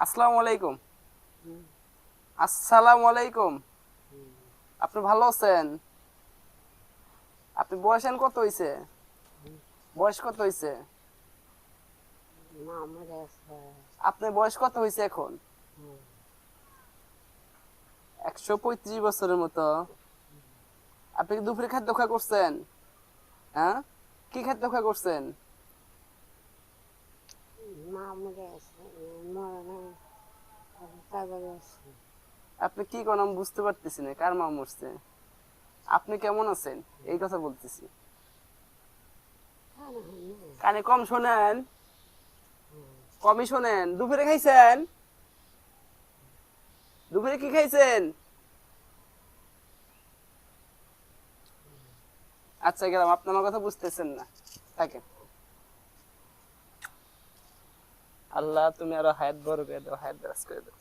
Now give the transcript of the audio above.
আসসালামু আলাইকুম। আসসালামু আলাইকুম। আপনি ভালো আছেন? আপনি বয়সেন কত হইছে? বয়স কত হইছে? আপনার বয়স কত হইছে এখন? 135 বছরের মতো। আপনি কি দুপুরে খাদ্য খা করছেন? হ্যাঁ, কি খাদ্য খা করছেন? আপনি কি কোন আমি বুঝতে পারতেছি না, কার মা মরছে? আপনি কেমন আছেন এই কথা বলতেছি। কানে কম শোনেন, কমই শোনেন। দুপুরে খাইছেন? দুপুরে কি খাইছেন? আচ্ছা গেলাম, আপনি আমার কথা বুঝতেছেন না। থাকেন। আল্লাহ তুমি আরো হায়াত বড় করে দাও, হায়াত দারাজ করে দাও।